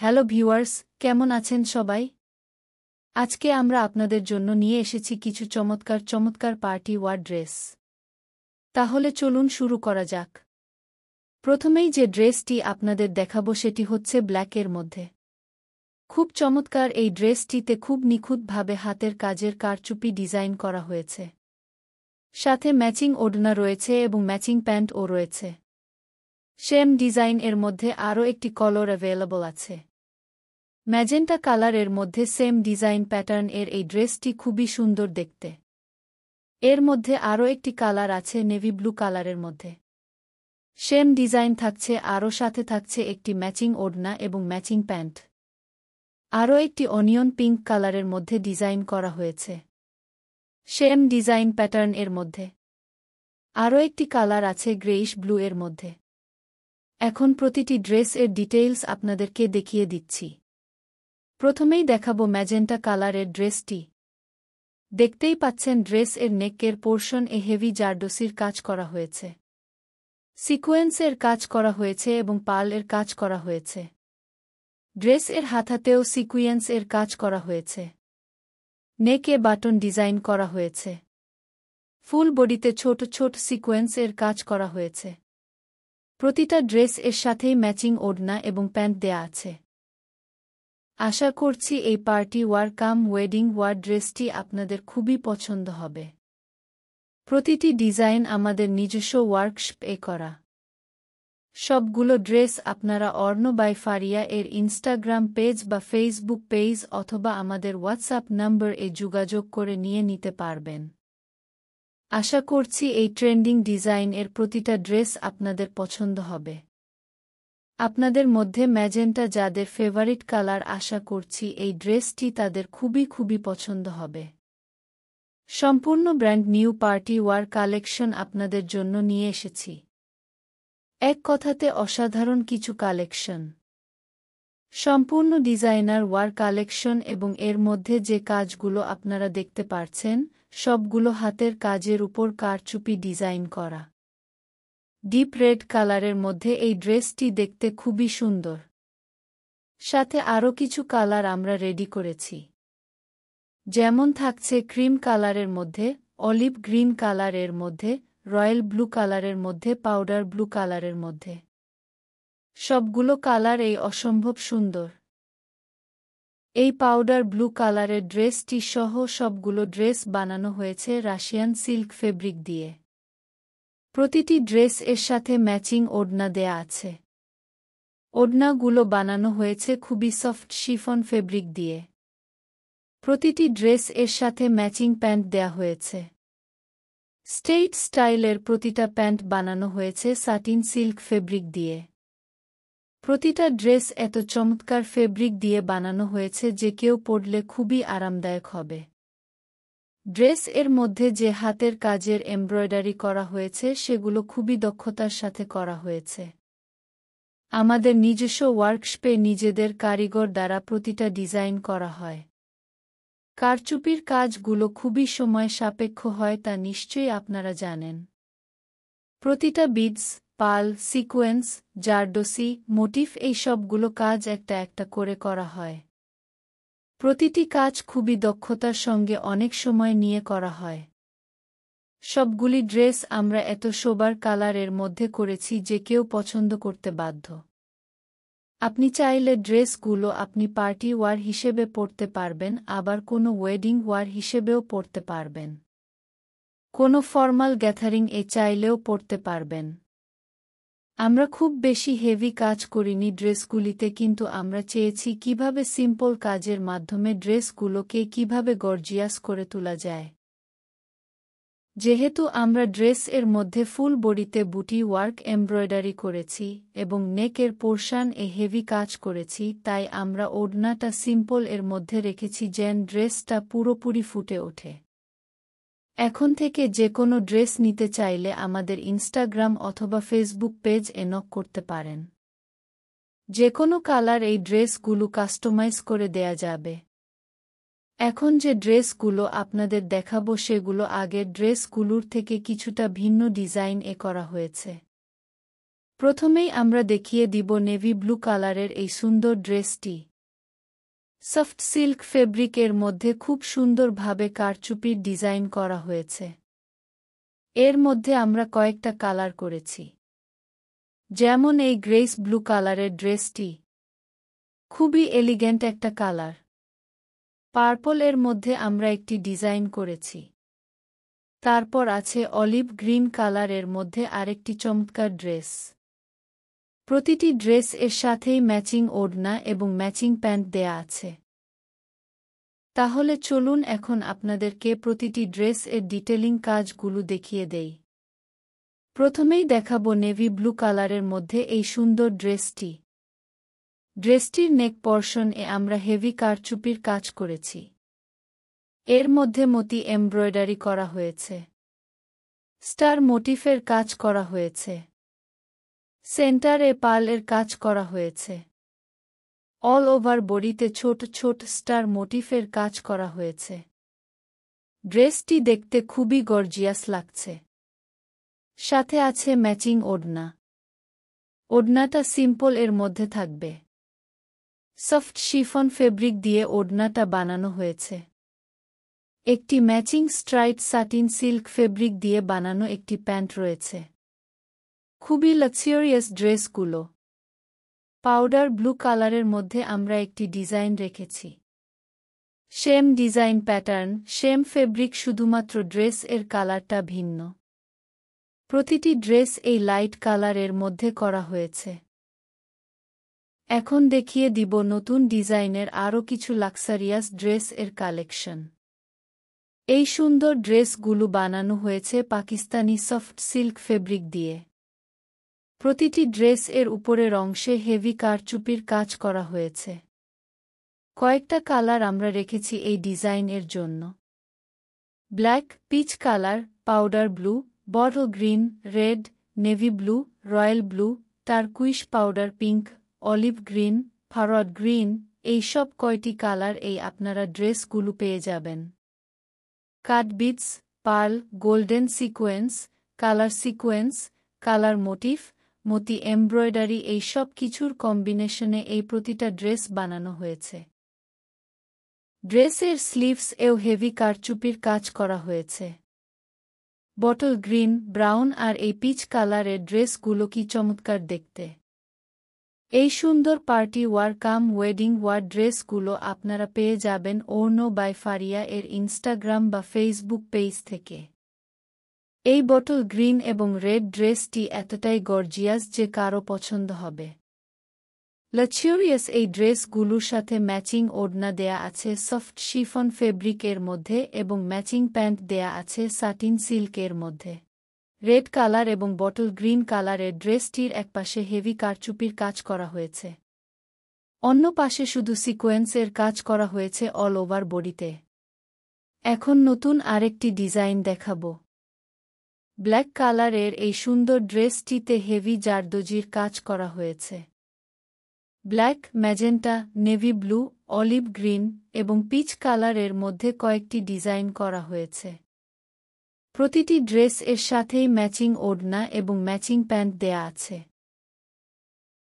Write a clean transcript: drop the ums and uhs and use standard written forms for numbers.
Hello viewers, কেমন আছেন সবাই? আজকে আমরা আপনাদের জন্য নিয়ে এসেছি কিছু চমৎকার চমৎকার পার্টি ওয়্যার ড্রেস। তাহলে চলুন শুরু করা যাক। প্রথমেই যে ড্রেসটি আপনাদের দেখাবো সেটি হচ্ছে ব্ল্যাকের মধ্যে। খুব চমৎকার এই ড্রেসটিতে খুব নিখুঁতভাবে হাতের কাজের কারচুপি ডিজাইন করা হয়েছে। সাথে ম্যাচিং ওড়না রয়েছে এবং ম্যাচিং প্যান্টও রয়েছে। সেম ডিজাইন এর মধ্যে আরও একটি কালার অ্যাভেলেবল আছে। ম্যাজেন্টা কালারের মধ্যে সেম ডিজাইন প্যাটার্ন এর এই ড্রেসটি খুবই সুন্দর দেখতে। এর মধ্যে আরও একটি কালার আছে নেভি ব্লু কালারের মধ্যে। সেম ডিজাইন থাকছে, আরও সাথে থাকছে একটি ম্যাচিং ওড়না এবং ম্যাচিং প্যান্ট। আরও একটি অনিয়ন পিঙ্ক কালারের মধ্যে ডিজাইন করা হয়েছে। সেম ডিজাইন প্যাটার্ন এর মধ্যে আরও একটি কালার আছে গ্রেইশ ব্লু এর মধ্যে। এখন প্রতিটি ড্রেস এর ডিটেইলস আপনাদেরকে দেখিয়ে দিচ্ছি। প্রথমেই দেখাবো ম্যাজেন্টা কালারের ড্রেসটি। দেখতেই পাচ্ছেন ড্রেস এর নেকের পোর্শন এ হেভি জারদোসির কাজ করা হয়েছে। সিকোয়েন্সের কাজ করা হয়েছে এবং পার্ল এর কাজ করা হয়েছে। ড্রেস এর হাতাতেও সিকুয়েন্স এর কাজ করা হয়েছে। নেকে বাটন ডিজাইন করা হয়েছে। ফুল বডিতে ছোট ছোট সিকোয়েন্স এর কাজ করা হয়েছে। প্রতিটা ড্রেস এর সাথেই ম্যাচিং ওড়না এবং প্যান্ট দেয়া আছে। আশা করছি এই পার্টি ওয়্যার কাম ওয়েডিং ওয়্যার ড্রেসটি আপনাদের খুবই পছন্দ হবে। প্রতিটি ডিজাইন আমাদের নিজস্ব ওয়ার্কশপে করা। সবগুলো ড্রেস আপনারা অর্ণ বাই ফারিয়া এর ইনস্টাগ্রাম পেজ বা ফেসবুক পেজ অথবা আমাদের হোয়াটসঅ্যাপ নম্বর এ যোগাযোগ করে নিয়ে নিতে পারবেন। আশা করছি এই ট্রেন্ডিং ডিজাইন এর প্রতিটা ড্রেস আপনাদের পছন্দ হবে। আপনাদের মধ্যে ম্যাজেন্টা যাদের ফেভারিট কালার, আশা করছি এই ড্রেসটি তাদের খুবই পছন্দ হবে। সম্পূর্ণ brand new party wear collection আপনাদের জন্য নিয়ে এসেছি। এক কথাতে অসাধারণ কিছু কালেকশন। সম্পূর্ণ ডিজাইনার ওয়্যার কালেকশন এবং এর মধ্যে যে কাজগুলো আপনারা দেখতে পারছেন সবগুলো হাতের কাজের উপর কারচুপি ডিজাইন করা। ডিপ রেড কালারের মধ্যে এই ড্রেসটি দেখতে খুবই সুন্দর। সাথে আরও কিছু কালার আমরা রেডি করেছি। যেমন থাকছে ক্রিম কালারের মধ্যে, অলিভ গ্রিন কালারের মধ্যে, রয়্যাল ব্লু কালারের মধ্যে, পাউডার ব্লু কালারের মধ্যে। সবগুলো কালার এই অসম্ভব সুন্দর। এই পাউডার ব্লু কালারের ড্রেসটি সহ সবগুলো ড্রেস বানানো হয়েছে রাশিয়ান সিল্ক ফেব্রিক দিয়ে। প্রতিটি ড্রেস এর সাথে ম্যাচিং ওড়না দেয়া আছে। ওড়নাগুলো বানানো হয়েছে খুবই সফট শিফন ফেব্রিক দিয়ে। প্রতিটি ড্রেস এর সাথে ম্যাচিং প্যান্ট দেয়া হয়েছে। স্টেট স্টাইলের প্রতিটা প্যান্ট বানানো হয়েছে সাটিন সিল্ক ফেব্রিক দিয়ে। প্রতিটা ড্রেস এত চমৎকার ফেব্রিক দিয়ে বানানো হয়েছে যে কেউ পরলে খুবই আরামদায়ক হবে। ড্রেস এর মধ্যে যে হাতের কাজের এমব্রয়ডারি করা হয়েছে সেগুলো খুবই দক্ষতার সাথে করা হয়েছে। আমাদের নিজস্ব ওয়ার্কশপে নিজেদের কারিগর দ্বারা প্রতিটা ডিজাইন করা হয়। কারচুপির কাজগুলো খুবই সময় সাপেক্ষ হয় তা নিশ্চয়ই আপনারা জানেন। প্রতিটা beads, pearl, sequins, zardozi, motif এই সবগুলো কাজ একটা একটা করে করা হয়। প্রতিটি কাজ খুবই দক্ষতার সঙ্গে অনেক সময় নিয়ে করা হয়। সবগুলি ড্রেস আমরা এত সোবার কালারের মধ্যে করেছি যে কেউ পছন্দ করতে বাধ্য। আপনি চাইলে ড্রেসগুলো আপনি পার্টি ওয়্যার হিসেবে পরতে পারবেন, আবার কোনো ওয়েডিং ওয়্যার হিসেবেও পরতে পারবেন। কোনো ফর্মাল গ্যাথারিং এ চাইলেও পরতে পারবেন। আমরা খুব বেশি হেভি কাজ করিনি ড্রেসগুলিতে, কিন্তু আমরা চেয়েছি কিভাবে সিম্পল কাজের মাধ্যমে ড্রেসগুলোকে কিভাবে গর্জিয়াস করে তোলা যায়। যেহেতু আমরা ড্রেস এর মধ্যে ফুল বডিতে বুটি ওয়ার্ক এমব্রয়ডারি করেছি এবং নেকের পোর্শন এ হেভি কাজ করেছি, তাই আমরা ওড়নাটা সিম্পল এর মধ্যে রেখেছি যেন ড্রেসটা পুরোপুরি ফুটে ওঠে। এখন থেকে যে কোনো ড্রেস নিতে চাইলে আমাদের ইনস্টাগ্রাম অথবা ফেসবুক পেজ এ নক করতে পারেন। যে কোনো কালার এই ড্রেসগুলো কাস্টমাইজ করে দেয়া যাবে। এখন যে ড্রেসগুলো আপনাদের দেখাবো সেগুলো আগের ড্রেসগুলোর থেকে কিছুটা ভিন্ন ডিজাইন এ করা হয়েছে। প্রথমেই আমরা দেখিয়ে দিব নেভি ব্লু কালারের এই সুন্দর ড্রেসটি। সফট সিল্ক ফেব্রিকের মধ্যে খুব সুন্দরভাবে কারচুপির ডিজাইন করা হয়েছে। এর মধ্যে আমরা কয়েকটা কালার করেছি, যেমন এই গ্রেস ব্লু কালারের ড্রেসটি খুবই এলিগেন্ট একটা কালার। পার্পল এর মধ্যে আমরা একটি ডিজাইন করেছি। তারপর আছে অলিভ গ্রিন কালারের মধ্যে আরেকটি চমৎকার ড্রেস। প্রতিটি ড্রেস এর সাথেই ম্যাচিং ওড়না এবং ম্যাচিং প্যান্ট দেয়া আছে। তাহলে চলুন এখন আপনাদেরকে প্রতিটি ড্রেস এর ডিটেলিং কাজগুলো দেখিয়ে দেই। প্রথমেই দেখাবো নেভি ব্লু কালারের মধ্যে এই সুন্দর ড্রেসটি। ড্রেসটির নেক পর্শন এ আমরা হেভি কারচুপির কাজ করেছি। এর মধ্যে মতি এমব্রয়ডারি করা হয়েছে, স্টার মোটিফের কাজ করা হয়েছে, সেন্টারে পার্লের কাজ করা হয়েছে। অল ওভার বডিতে ছোট ছোট স্টার মোটিফের কাজ করা হয়েছে। ড্রেসটি দেখতে খুবই গর্জিয়াস লাগছে। সাথে আছে ম্যাচিং ওড়না। ওড়নাটা সিম্পল এর মধ্যে থাকবে। সফট শিফন ফেব্রিক দিয়ে ওড়নাটা বানানো হয়েছে। একটি matching straight satin silk fabric দিয়ে বানানো একটি প্যান্ট রয়েছে। খুবই লাক্সারিয়াস ড্রেসগুলো। পাউডার ব্লু কালারের মধ্যে আমরা একটি ডিজাইন রেখেছি। Same design pattern, same fabric, শুধুমাত্র ড্রেস এর কালারটা ভিন্ন। প্রতিটি ড্রেস এই লাইট কালারের মধ্যে করা হয়েছে। এখন দেখিয়ে দিব নতুন ডিজাইনের আরও কিছু লাক্সারিয়াস ড্রেস এর কালেকশন। এই সুন্দর ড্রেসগুলো বানানো হয়েছে পাকিস্তানি সফট সিল্ক ফেব্রিক দিয়ে। প্রতিটি ড্রেস এর উপরের অংশে হেভি কারচুপির কাজ করা হয়েছে। কয়েকটা কালার আমরা রেখেছি এই ডিজাইন এর জন্য। Black, peach colour, powder blue, bottle green, red, navy blue, royal blue, turquoise powder pink, olive green, forward green, এই সব কয়টি কালার এই আপনারা ড্রেসগুলো পেয়ে যাবেন। Cut beads, pearl, golden sequence, colour sequence, colour motif, মতি এমব্রয়ডারি, এই সব কিছুর কম্বিনেশনে এই প্রতিটা ড্রেস বানানো হয়েছে। ড্রেসের স্লিভস এও হেভি কারচুপির কাজ করা হয়েছে। বটল গ্রিন, ব্রাউন আর এই পিচ কালারের ড্রেসগুলো কি চমৎকার দেখতে। এই সুন্দর পার্টি ওয়ার কাম ওয়েডিং ওয়ার ড্রেসগুলো আপনারা পেয়ে যাবেন ওড়না বাই ফারিয়া এর ইনস্টাগ্রাম বা ফেসবুক পেজ থেকে। এই বটল গ্রিন এবং রেড ড্রেসটি এতটাই গর্জিয়াস যে কারো পছন্দ হবে। লাক্সারিয়াস এই ড্রেসগুলোর সাথে ম্যাচিং ওড়না দেয়া আছে সফট শিফন ফেব্রিকের মধ্যে এবং ম্যাচিং প্যান্ট দেয়া আছে সাটিন সিল্কের মধ্যে। রেড কালার এবং বটল গ্রিন কালারের ড্রেসটির একপাশে হেভি কারচুপির কাজ করা হয়েছে, অন্য পাশে শুধু সিকোয়েন্সের কাজ করা হয়েছে অল ওভার বডিতে। এখন নতুন আরেকটি ডিজাইন দেখাবো। ব্ল্যাক কালারের এই সুন্দর ড্রেসটিতে হেভি জারদোজির কাজ করা হয়েছে। Black, magenta, navy blue, olive green এবং পিচ কালারের মধ্যে কয়েকটি ডিজাইন করা হয়েছে। প্রতিটি ড্রেস এর সাথেই ম্যাচিং ওড়না এবং ম্যাচিং প্যান্ট দেয়া আছে।